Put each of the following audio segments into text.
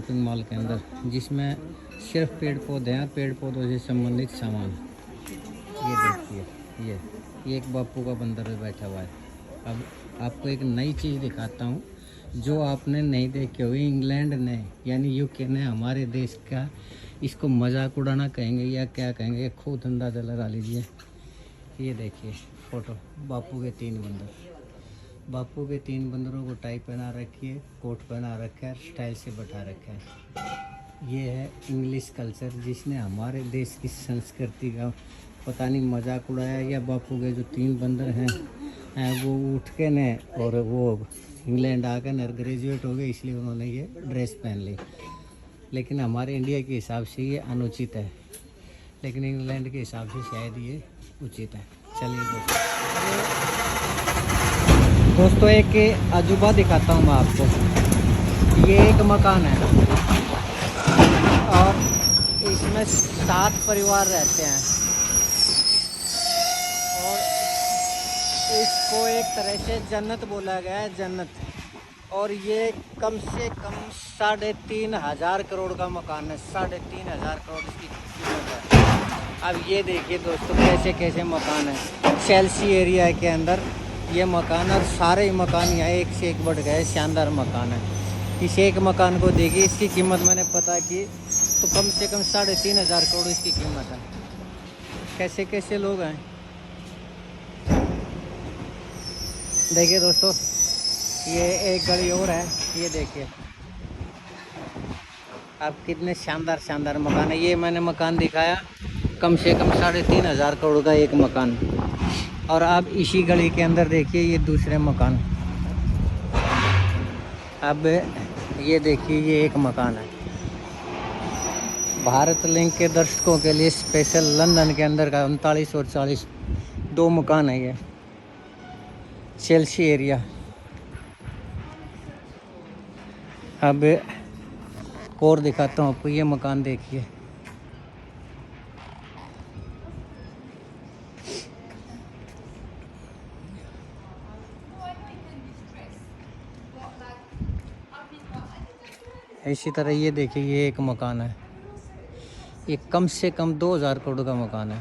Shopping mall के अंदर, जिसमें सिर्फ पेड़ पौधे हैं, पेड़ पौधों से संबंधित सामान। ये देखिए, ये एक बापू का बंदर बैठा हुआ है। अब आपको एक नई चीज़ दिखाता हूँ जो आपने नहीं देखी हुई। इंग्लैंड ने यानी यूके ने हमारे देश का इसको मजाक उड़ाना कहेंगे या क्या कहेंगे, खुद अंदाज़ा लगा लीजिए। ये देखिए फ़ोटो, बापू के 3 बंदर। बापू के 3 बंदरों को टाई पहना रखी है, कोट पहना रखा है, स्टाइल से बैठा रखा है। ये है इंग्लिश कल्चर, जिसने हमारे देश की संस्कृति का पता नहीं मजाक उड़ाया, या बापू के जो 3 बंदर हैं वो उठ के ने और वो इंग्लैंड आकर न ग्रेजुएट हो गए, इसलिए उन्होंने ये ड्रेस पहन ली। लेकिन हमारे इंडिया के हिसाब से ये अनुचित है, लेकिन इंग्लैंड के हिसाब से शायद ये उचित है। चलिए दोस्तों एक अजूबा दिखाता हूँ मैं आपको। ये एक मकान है और इसमें 7 परिवार रहते हैं और इसको एक तरह से जन्नत बोला गया है, जन्नत। और ये कम से कम 3,500 करोड़ का मकान है, 3,500 करोड़ इसकी कीमत है। अब ये देखिए दोस्तों कैसे कैसे मकान है चेल्सी एरिया के अंदर ये मकान, और सारे मकान यहाँ एक से एक बढ़ गए, शानदार मकान है। इस एक मकान को देखिए, इसकी कीमत मैंने पता की तो कम से कम 3,500 करोड़ इसकी कीमत है। कैसे कैसे लोग हैं देखिए दोस्तों। ये एक गली और है, ये देखिए अब कितने शानदार शानदार मकान है। ये मैंने मकान दिखाया कम से कम 3,500 करोड़ का एक मकान। और आप इसी गली के अंदर देखिए ये दूसरे मकान। अब ये देखिए ये एक मकान है। भारत लिंक के दर्शकों के लिए स्पेशल लंदन के अंदर का 39 और 40 2 मकान है ये चेल्सी एरिया। अब और दिखाता हूँ आपको, ये मकान देखिए। इसी तरह ये देखिए ये एक मकान है, ये कम से कम 2,000 करोड़ का मकान है।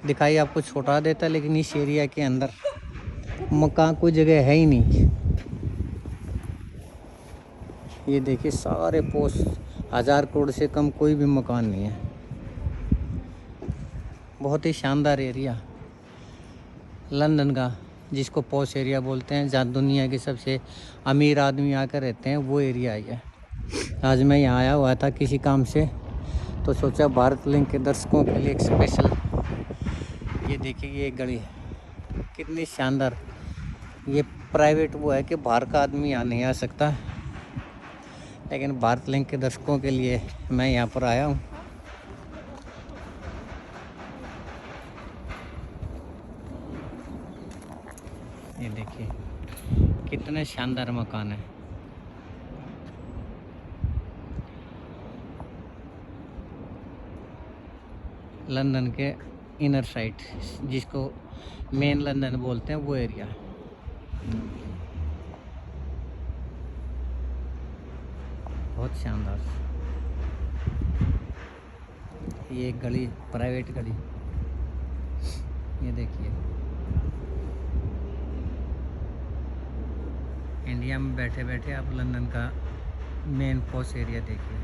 दिखाई आपको छोटा देता है, लेकिन इस एरिया के अंदर मकान कोई जगह है ही नहीं। ये देखिए सारे पोस्ट 1,000 करोड़ से कम कोई भी मकान नहीं है। बहुत ही शानदार एरिया लंदन का, जिसको पॉश एरिया बोलते हैं, जहाँ दुनिया के सबसे अमीर आदमी आकर रहते हैं, वो एरिया है। आज मैं यहाँ आया हुआ था किसी काम से, तो सोचा भारत लिंक के दर्शकों के लिए एक स्पेशल। ये देखिए ये एक गली है कितनी शानदार। ये प्राइवेट वो है कि बाहर का आदमी यहाँ नहीं आ सकता, लेकिन भारत लिंक के दर्शकों के लिए मैं यहाँ पर आया हूँ। ये देखिए कितने शानदार मकान है। लंदन के इनर साइड, जिसको मेन लंदन बोलते हैं, वो एरिया। बहुत शानदार। ये एक गली, प्राइवेट गली। ये देखिए इंडिया में बैठे बैठे आप लंदन का मेन पॉश एरिया देखिए।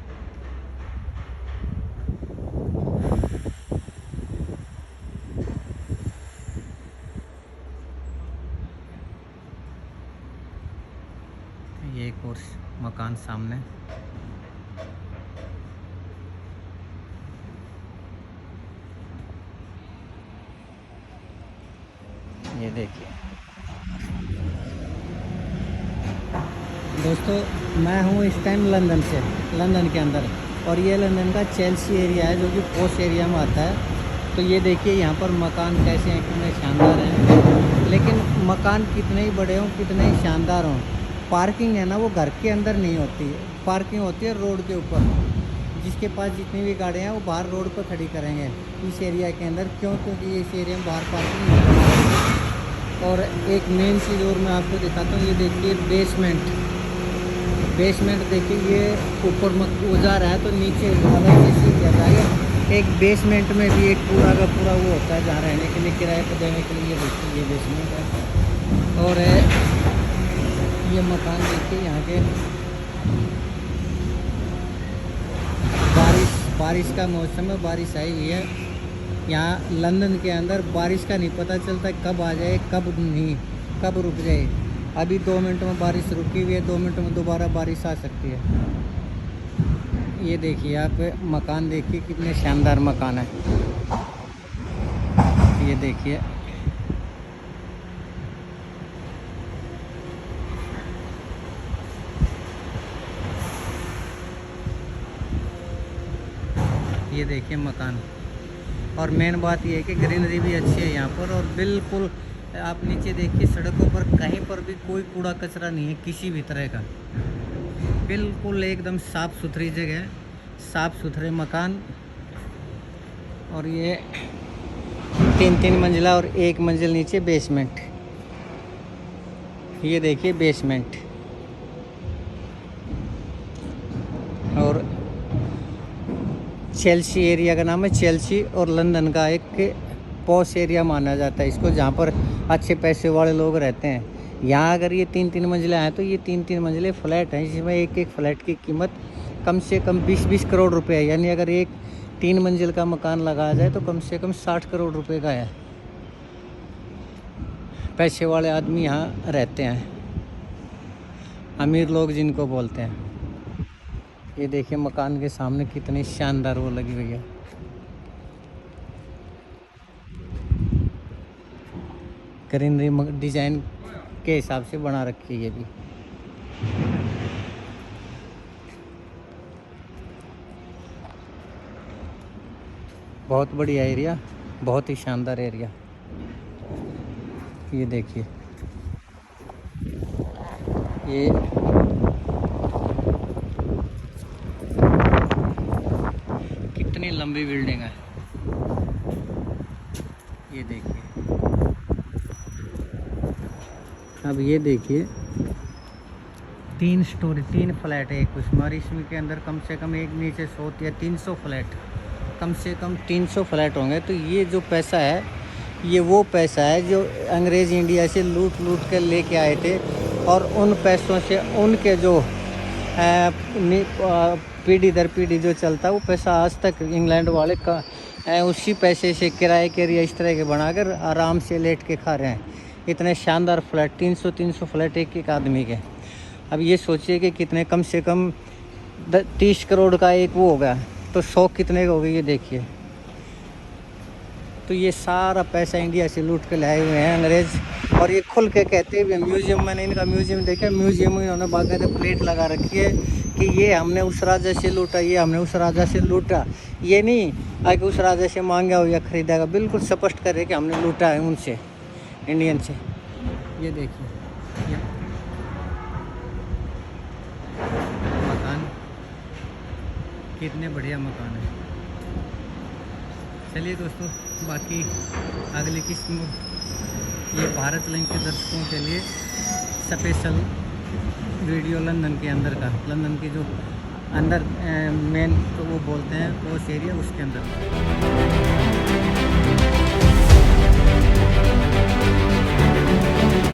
ये एक और मकान सामने। ये देखिए दोस्तों, मैं हूँ इस टाइम लंदन से, लंदन के अंदर, और ये लंदन का चेल्सी एरिया है जो कि पॉश एरिया में आता है। तो ये देखिए यहाँ पर मकान कैसे हैं, कितने शानदार हैं। लेकिन मकान कितने ही बड़े हों, कितने ही शानदार हों, पार्किंग है ना वो घर के अंदर नहीं होती, पार्किंग होती है रोड के ऊपर। जिसके पास जितनी भी गाड़ियाँ हैं वो बाहर रोड पर खड़ी करेंगे इस एरिया के अंदर। क्यों? क्योंकि इस एरिया में बाहर पार्किंग नहीं है। और एक मेन चीज़ और मैं आपको दिखाता हूँ, ये देखिए बेसमेंट। बेसमेंट देखिए, ये ऊपर जा रहा है तो नीचे अलग से सीट जाएगा। एक बेसमेंट में भी एक पूरा का पूरा वो होता है जहाँ रहने के लिए, किराए पर देने के लिए। देखिए ये बेसमेंट है। और ये मकान देखिए यहाँ के। बारिश का मौसम है, बारिश आई हुई है। यहाँ लंदन के अंदर बारिश का नहीं पता चलता कब आ जाए कब नहीं, कब रुक जाए। अभी 2 मिनट में बारिश रुकी हुई है, 2 मिनट में दोबारा बारिश आ सकती है। ये देखिए आप मकान देखिए, कितने शानदार मकान है। ये देखिए ये देखिए मकान। और मेन बात ये है कि ग्रीनरी भी अच्छी है यहाँ पर। और बिल्कुल आप नीचे देखिए, सड़कों पर कहीं पर भी कोई कूड़ा कचरा नहीं है किसी भी तरह का। बिल्कुल एकदम साफ़ सुथरी जगह, साफ़ सुथरे मकान। और ये 3 मंजिला और 1 मंजिल नीचे बेसमेंट। ये देखिए बेसमेंट। और चेल्सी एरिया का नाम है, चेल्सी। और लंदन का एक पॉश एरिया माना जाता है इसको, जहाँ पर अच्छे पैसे वाले लोग रहते हैं। यहाँ अगर ये 3 मंजिले हैं तो ये 3 मंजिले फ्लैट हैं, जिसमें एक फ्लैट की कीमत कम से कम 20 करोड़ रुपए है। यानी अगर एक 3 मंजिल का मकान लगाया जाए तो कम से कम 60 करोड़ रुपए का है। पैसे वाले आदमी यहाँ रहते हैं, अमीर लोग जिनको बोलते हैं। ये देखिए मकान के सामने कितनी शानदार वो लगी हुई है। ग्रीनरी डिजाइन के हिसाब से बना रखी है ये भी। बहुत बढ़िया एरिया, बहुत ही शानदार एरिया। ये देखिए ये कितनी लंबी बिल्डिंग है। ये देखिए, अब ये देखिए 3 स्टोरी 3 फ्लैट है एक उसमें। और इसमें के अंदर कम से कम एक नीचे 100 या 300 फ्लैट, कम से कम 300 फ्लैट होंगे। तो ये जो पैसा है, ये वो पैसा है जो अंग्रेज़ इंडिया से लूट कर लेके आए थे। और उन पैसों से उनके जो पीढ़ी दर पीढ़ी जो चलता है, वो पैसा आज तक इंग्लैंड वाले का उसी पैसे से किराए के एरिया इस तरह के बनाकर आराम से लेट के खा रहे हैं। इतने शानदार फ्लैट, 300 फ्लैट एक आदमी के। अब ये सोचिए कि कितने, कम से कम 30 करोड़ का एक वो होगा, तो 100 कितने का होगा ये देखिए। तो ये सारा पैसा इंडिया से लूट के लाए हुए हैं अंग्रेज़। और ये खुल के कहते हैं म्यूज़ियम, मैंने इनका म्यूज़ियम देखा, म्यूज़ियम में इन्होंने बाकायदा प्लेट लगा रखी है कि ये हमने उस राजा से लूटा, ये हमने उस राजा से लूटा। ये नहीं आके उस राजा से मांगा हो या ख़रीदा, बिल्कुल स्पष्ट करे कि हमने लूटा है उनसे, इंडियन से। ये देखिए ये मकान, कितने बढ़िया मकान है। चलिए दोस्तों, बाकी अगली किस्म ये भारत लिंक के दर्शकों के लिए स्पेशल वीडियो लंदन के अंदर का, लंदन की जो अंदर मेन तो वो बोलते हैं वो एरिया, उसके अंदर